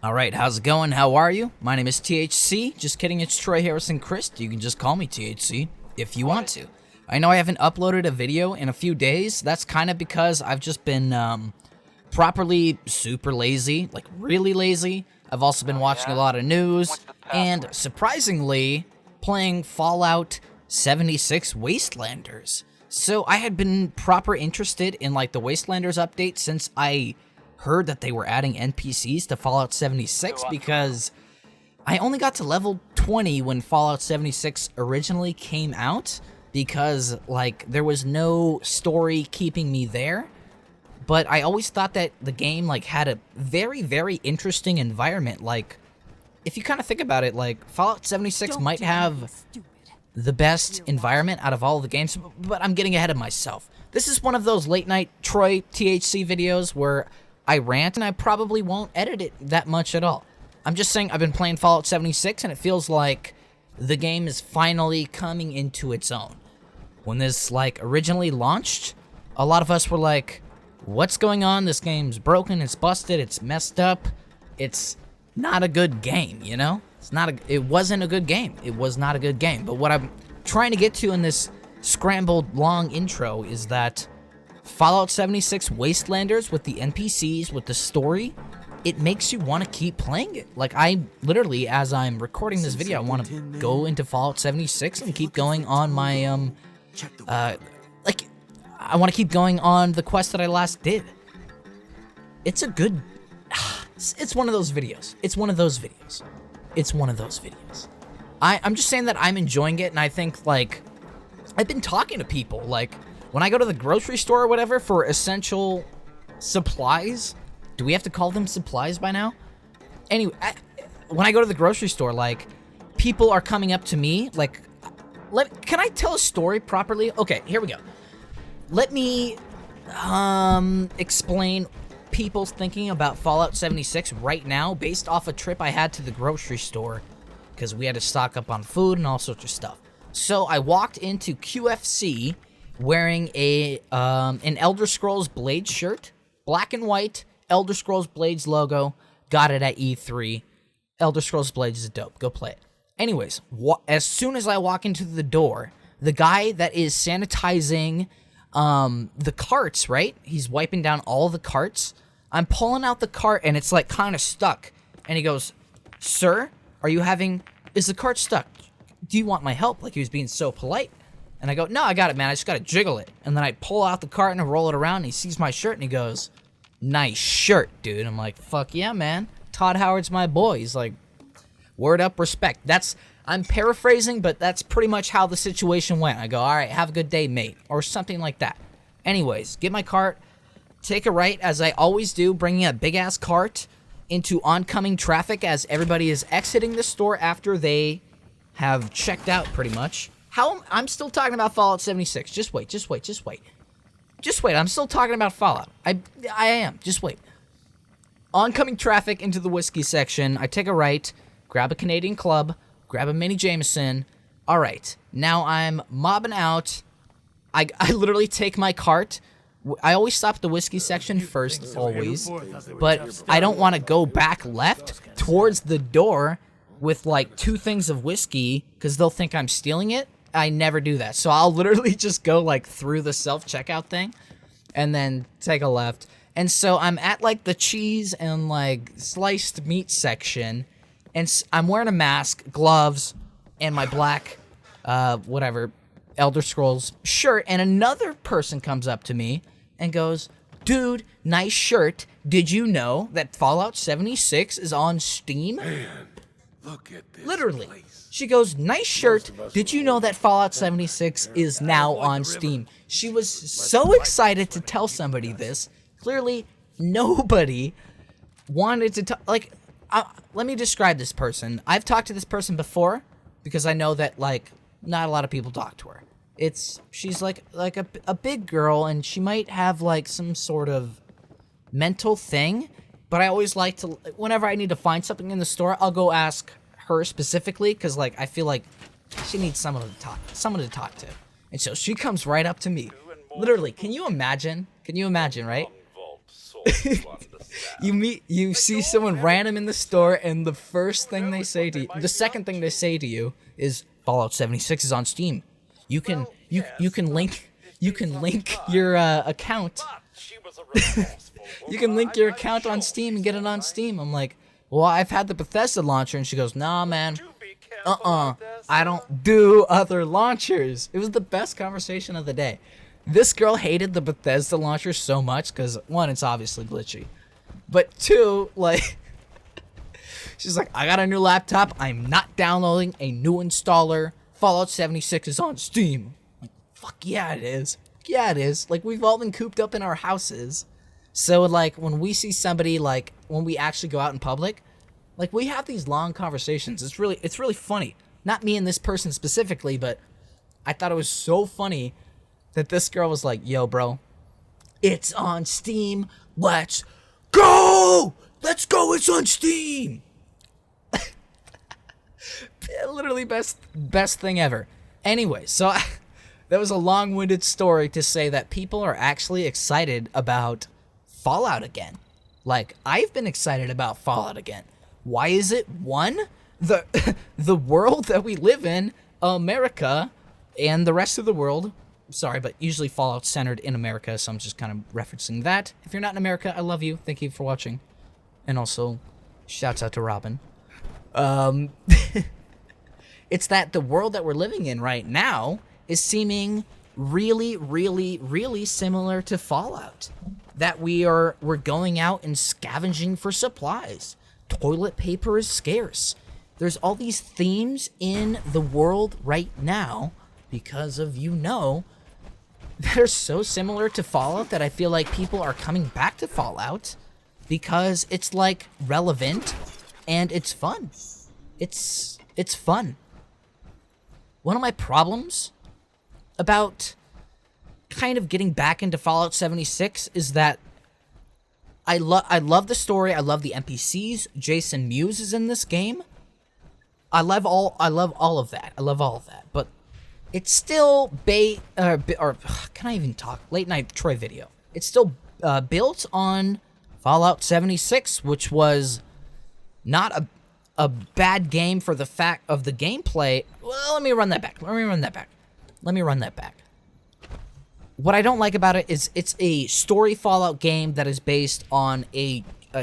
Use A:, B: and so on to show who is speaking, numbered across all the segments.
A: Alright, how's it going? How are you? My name is THC. Just kidding, it's troyharrisonchriest. You can just call me THC if you want to. I know I haven't uploaded a video in a few days. That's kind of because I've just been properly super lazy, like really lazy. I've also been watching a lot of news and surprisingly playing Fallout 76 Wastelanders. So I had been proper interested in like the Wastelanders update since I heard that they were adding NPCs to Fallout 76 because I only got to level 20 when Fallout 76 originally came out because like there was no story keeping me there. But I always thought that the game like had a very, very interesting environment. Like if you kind of think about it, like Fallout 76 might have the best environment out of all the games, but I'm getting ahead of myself. This is one of those late night Troy THC videos where I rant and I probably won't edit it that much at all. I'm just saying I've been playing Fallout 76 and it feels like the game is finally coming into its own. When this like originally launched, a lot of us were like, what's going on? This game's broken, it's busted, it's messed up. It's not a good game, you know? It wasn't a good game. It was not a good game. But what I'm trying to get to in this scrambled long intro is that Fallout 76 Wastelanders with the NPCs, with the story, it makes you want to keep playing it. Like, I literally, as I'm recording this video, I want to go into Fallout 76 and keep going on my, I want to keep going on the quest that I last did. It's a good, it's one of those videos. It's one of those videos. It's one of those videos. I'm just saying that I'm enjoying it, and I think, like, I've been talking to people, like, when I go to the grocery store or whatever for essential supplies, do we have to call them supplies by now? Anyway, when I go to the grocery store, like, people are coming up to me, like, can I tell a story properly? Okay, here we go. Let me, explain people's thinking about Fallout 76 right now based off a trip I had to the grocery store because we had to stock up on food and all sorts of stuff. So I walked into QFC wearing an Elder Scrolls Blades shirt, black and white, Elder Scrolls Blades logo, got it at E3. Elder Scrolls Blades is dope, go play it. Anyways, as soon as I walk into the door, the guy that is sanitizing the carts, right? He's wiping down all the carts. I'm pulling out the cart and it's like kind of stuck. And he goes, "Sir, is the cart stuck? Do you want my help?" Like he was being so polite. And I go, "No, I got it, man. I just got to jiggle it." And then I pull out the cart and I roll it around and he sees my shirt and he goes, "Nice shirt, dude." I'm like, "Fuck yeah, man. Todd Howard's my boy." He's like, "Word up, respect." I'm paraphrasing, but that's pretty much how the situation went. I go, "All right, have a good day, mate," or something like that. Anyways, get my cart, take a right, as I always do, bringing a big-ass cart into oncoming traffic as everybody is exiting the store after they have checked out, pretty much. I'm still talking about Fallout 76. Just wait. I'm still talking about Fallout. I am. Just wait. Oncoming traffic into the whiskey section. I take a right, grab a Canadian Club, grab a mini Jameson. All right, now I'm mobbing out. I literally take my cart. I always stop at the whiskey section first, always. But I don't want to go back left towards the door with like 2 things of whiskey because they'll think I'm stealing it. I never do that. So I'll literally just go like through the self-checkout thing and then take a left. And so I'm at like the cheese and like sliced meat section. And I'm wearing a mask, gloves, and my black, Elder Scrolls shirt. And another person comes up to me and goes, "Dude, nice shirt. Did you know that Fallout 76 is on Steam?"
B: Man, look at this
A: Literally.
B: place.
A: She goes, "Nice shirt. Did you know that Fallout 76 is now on Steam?" She was so excited to tell somebody this. Clearly, nobody wanted to talk. Like, let me describe this person. I've talked to this person before because I know that, like, not a lot of people talk to her. She's like a big girl, and she might have, like, some sort of mental thing. But I always like to, whenever I need to find something in the store, I'll go ask her specifically because, like, I feel like she needs someone to talk to. And so she comes right up to me. Literally, can you imagine? Can you imagine, right? You see someone random in the store, and the first thing they say to you, the second thing they say to you is Fallout 76 is on Steam. You can link your account. You can link your account on Steam and get it on Steam. I'm like, well, I've had the Bethesda launcher, and she goes, nah, man. I don't do other launchers. It was the best conversation of the day. This girl hated the Bethesda launcher so much because, one, it's obviously glitchy. But two, like, she's like, I got a new laptop. I'm not downloading a new installer. Fallout 76 is on Steam. I'm like, fuck yeah, it is. Yeah, it is. Like, we've all been cooped up in our houses. So, like, when we see somebody, like, when we actually go out in public, like, we have these long conversations. It's really funny. Not me and this person specifically, but I thought it was so funny that this girl was like, yo, bro, it's on Steam. Let's go! Let's go, it's on Steam! Literally best thing ever. Anyway, so that was a long-winded story to say that people are actually excited about Fallout again. Like, I've been excited about Fallout again. Why is it? One, the world that we live in, America, and the rest of the world. Sorry, but usually Fallout's centered in America, so I'm just kind of referencing that. If you're not in America, I love you. Thank you for watching. And also, shouts out to Robin. It's that the world that we're living in right now is seeming really, really, really similar to Fallout. That we're going out and scavenging for supplies. Toilet paper is scarce. There's all these themes in the world right now because of, that are so similar to Fallout that I feel like people are coming back to Fallout because it's, like, relevant and it's fun. It's fun. One of my problems about kind of getting back into Fallout 76 is that I love the story. I love the NPCs. Jason Mewes is in this game. I love all of that. I love all of that. But it's still can I even talk? Late night Troy video. It's still built on Fallout 76, which was not a bad game for the fact of the gameplay. Well, let me run that back. What I don't like about it is it's a story Fallout game that is based on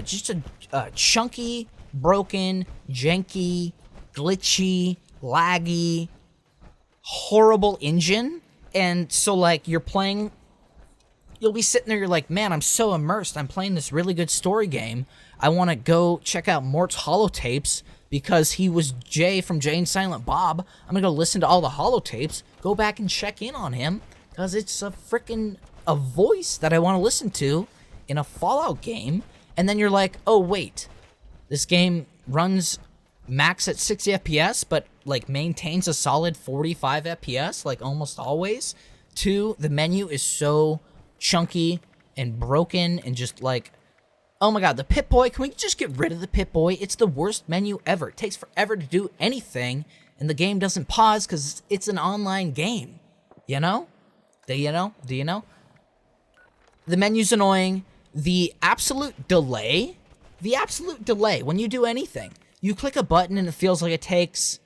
A: just a chunky, broken, janky, glitchy, laggy, horrible engine. And so, like, you'll be sitting there, you're like, man, I'm so immersed. I'm playing this really good story game. I want to go check out Mort's holotapes because he was Jay from Jay and Silent Bob. I'm going to go listen to all the holotapes, go back and check in on him. Because it's a voice that I want to listen to in a Fallout game. And then you're like, oh, wait. This game runs max at 60 FPS, but, like, maintains a solid 45 FPS, like, almost always. Two, the menu is so chunky and broken and just, like, oh my god, the Pip-Boy. Can we just get rid of the Pip-Boy? It's the worst menu ever. It takes forever to do anything, and the game doesn't pause because it's an online game. You know? Do you know? The menu's annoying. The absolute delay when you do anything. You click a button and it feels like it takes,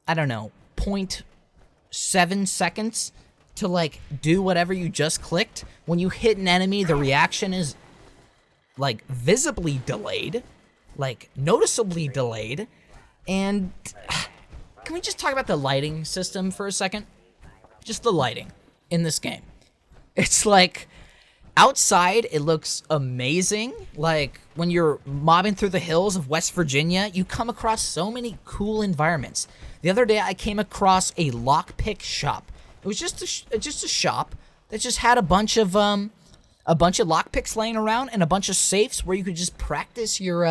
A: I don't know, 0.7 seconds to, like, do whatever you just clicked. When you hit an enemy, the reaction is, like, visibly delayed, like, noticeably delayed. And can we just talk about the lighting system for a second? Just the lighting in this game. It's like, outside, it looks amazing. Like, when you're mobbing through the hills of West Virginia, you come across so many cool environments. The other day, I came across a lockpick shop. It was just a shop that just had a bunch of lockpicks laying around and a bunch of safes where you could just practice your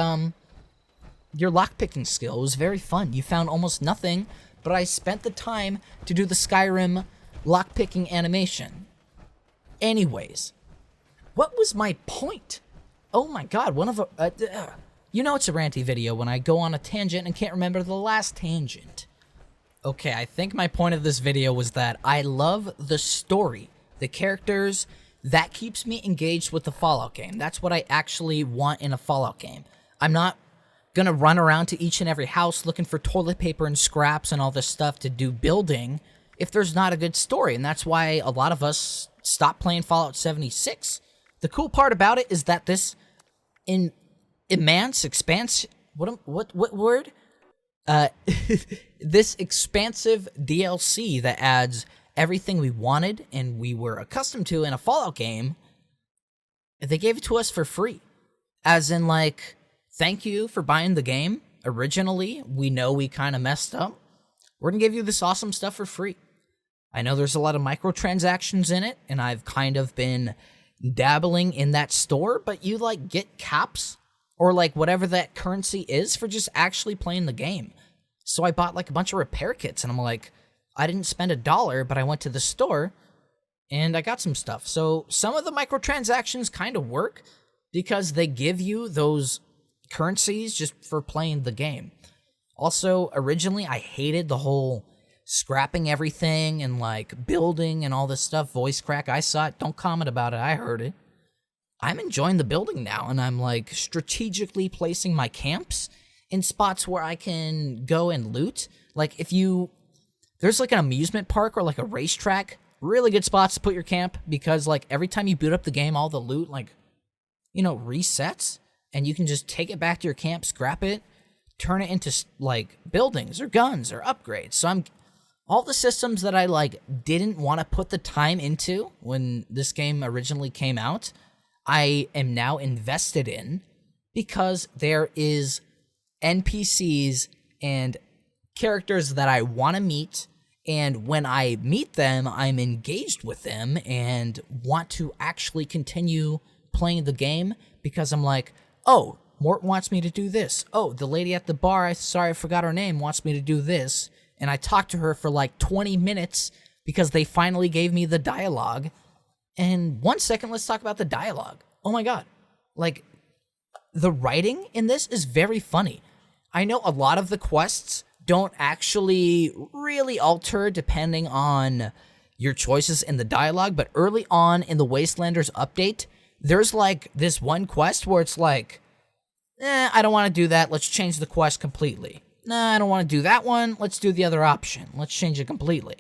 A: lockpicking skill. It was very fun. You found almost nothing, but I spent the time to do the Skyrim lockpicking animation. Anyways, what was my point? Oh my god, it's a ranty video when I go on a tangent and can't remember the last tangent. Okay, I think my point of this video was that I love the story, the characters, that keeps me engaged with the Fallout game. That's what I actually want in a Fallout game. I'm not gonna run around to each and every house looking for toilet paper and scraps and all this stuff to do building if there's not a good story, and that's why a lot of us stopped playing Fallout 76. The cool part about it is that this this expansive DLC that adds everything we wanted and we were accustomed to in a Fallout game, they gave it to us for free. As in, like, thank you for buying the game. Originally, we know we kind of messed up. We're going to give you this awesome stuff for free. I know there's a lot of microtransactions in it, and I've kind of been dabbling in that store, but you, like, get caps or, like, whatever that currency is for just actually playing the game. So I bought, like, a bunch of repair kits, and I'm like, I didn't spend $1, but I went to the store, and I got some stuff. So some of the microtransactions kind of work because they give you those currencies just for playing the game. Also, originally, I hated the whole scrapping everything and, like, building and all this stuff. Voice crack, I saw it. Don't comment about it. I heard it. I'm enjoying the building now, and I'm, like, strategically placing my camps in spots where I can go and loot. Like, there's, like, an amusement park or, like, a racetrack, really good spots to put your camp because, like, every time you boot up the game, all the loot, like, resets, and you can just take it back to your camp, scrap it, turn it into, like, buildings or guns or upgrades. So all the systems that I, like, didn't want to put the time into when this game originally came out, I am now invested in because there is NPCs and characters that I want to meet, and when I meet them, I'm engaged with them and want to actually continue playing the game because I'm like, oh, Mort wants me to do this. Oh, the lady at the bar, I forgot her name, wants me to do this. And I talked to her for like 20 minutes because they finally gave me the dialogue. And 1 second, let's talk about the dialogue. Oh my god. Like, the writing in this is very funny. I know a lot of the quests don't actually really alter depending on your choices in the dialogue, but early on in the Wastelanders update, there's like this one quest where it's like, I don't want to do that, let's change the quest completely. Nah, I don't want to do that one, let's do the other option. Let's change it completely.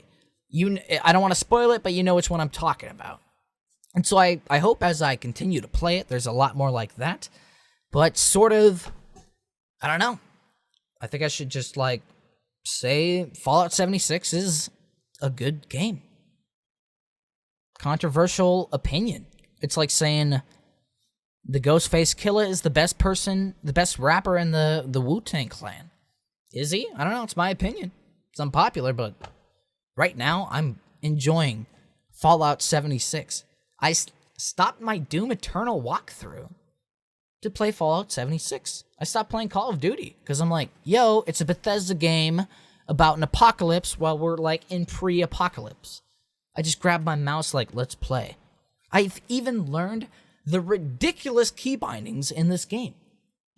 A: I don't want to spoil it, but you know which one I'm talking about. And so I hope as I continue to play it, there's a lot more like that. But sort of, I don't know. I think I should just, like, say Fallout 76 is a good game. Controversial opinion. It's like saying the Ghostface Killer is the best rapper in the Wu-Tang Clan. Is he? I don't know. It's my opinion. It's unpopular, but right now I'm enjoying Fallout 76. I stopped my Doom Eternal walkthrough to play Fallout 76. I stopped playing Call of Duty because I'm like, yo, it's a Bethesda game about an apocalypse while we're, like, in pre-apocalypse. I just grabbed my mouse like, let's play. I've even learned the ridiculous keybindings in this game.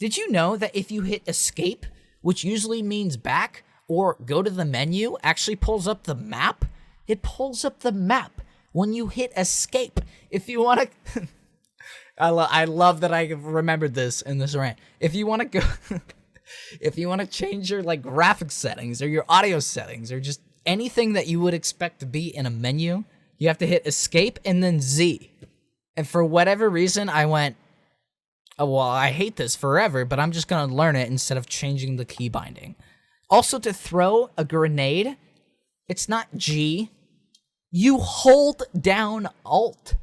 A: Did you know that if you hit escape, which usually means back, or go to the menu, actually pulls up the map? It pulls up the map when you hit escape. If you want to... I love that I remembered this in this rant. If you want to go... if you want to change your, like, graphics settings or your audio settings or just anything that you would expect to be in a menu, you have to hit escape and then Z. And for whatever reason, I went, oh, well, I hate this forever, but I'm just going to learn it instead of changing the key binding. Also, to throw a grenade, it's not G. You hold down Alt,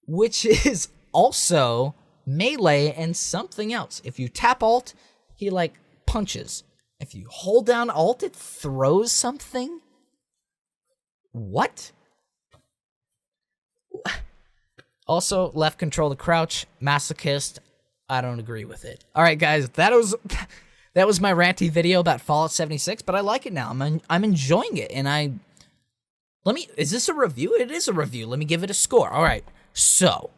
A: which is also melee and something else. If you tap Alt, he, like, punches. If you hold down Alt, it throws something? What? Also, left control to crouch, masochist. I don't agree with it. All right, guys, that was my ranty video about Fallout 76, but I like it now. I'm enjoying it, and is this a review? It is a review. Let me give it a score. All right, so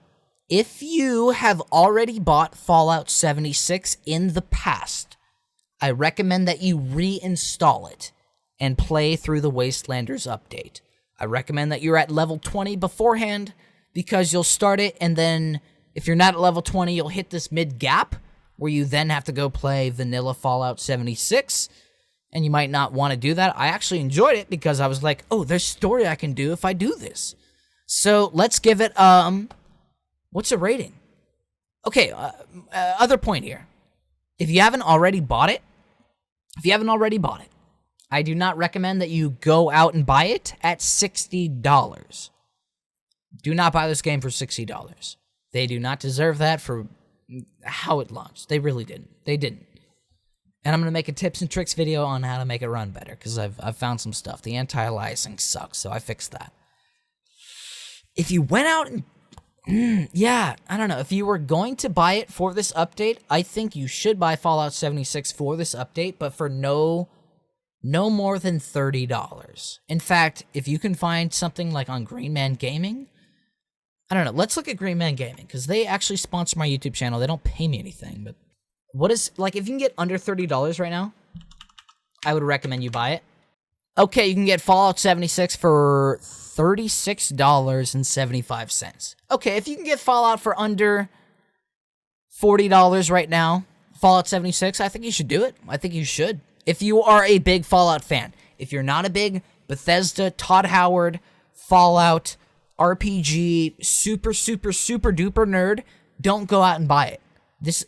A: if you have already bought Fallout 76 in the past, I recommend that you reinstall it and play through the Wastelanders update. I recommend that you're at level 20 beforehand because you'll start it, and then if you're not at level 20, you'll hit this mid-gap where you then have to go play vanilla Fallout 76, and you might not want to do that. I actually enjoyed it because I was like, oh, there's story I can do if I do this. So let's give it, what's a rating? Okay, other point here. If you haven't already bought it, I do not recommend that you go out and buy it at $60. Do not buy this game for $60. They do not deserve that for how it launched. They really didn't. They didn't. And I'm going to make a tips and tricks video on how to make it run better, because I've found some stuff. The anti-aliasing sucks, so I fixed that. If you went out and... yeah, I don't know. If you were going to buy it for this update, I think you should buy Fallout 76 for this update, but for no more than $30. In fact, if you can find something like on Green Man Gaming... I don't know. Let's look at Green Man Gaming, because they actually sponsor my YouTube channel. They don't pay me anything, but what is, like, if you can get under $30 right now, I would recommend you buy it. Okay, you can get Fallout 76 for $36.75. Okay, if you can get Fallout for under $40 right now, Fallout 76, I think you should do it. I think you should. If you are a big Fallout fan. If you're not a big Bethesda, Todd Howard, Fallout, RPG, super duper nerd, don't go out and buy it.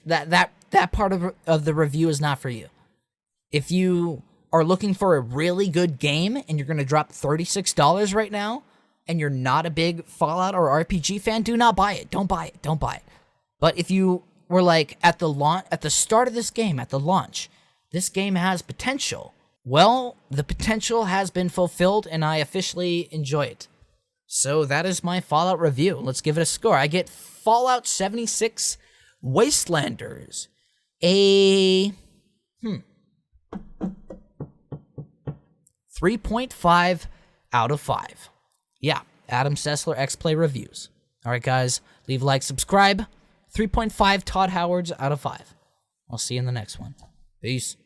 A: That part of the review is not for you. If you are looking for a really good game and you're going to drop $36 right now, and you're not a big Fallout or RPG fan, do not buy it. Don't buy it. Don't buy it. But if you were like at the start of this game, at the launch, this game has potential. Well, the potential has been fulfilled, and I officially enjoy it. So that is my Fallout review. Let's give it a score. I get Fallout 76 Wastelanders a 3.5 out of 5. Yeah, Adam Sessler X-Play Reviews. All right, guys, leave a like, subscribe. 3.5 Todd Howards out of 5. I'll see you in the next one. Peace.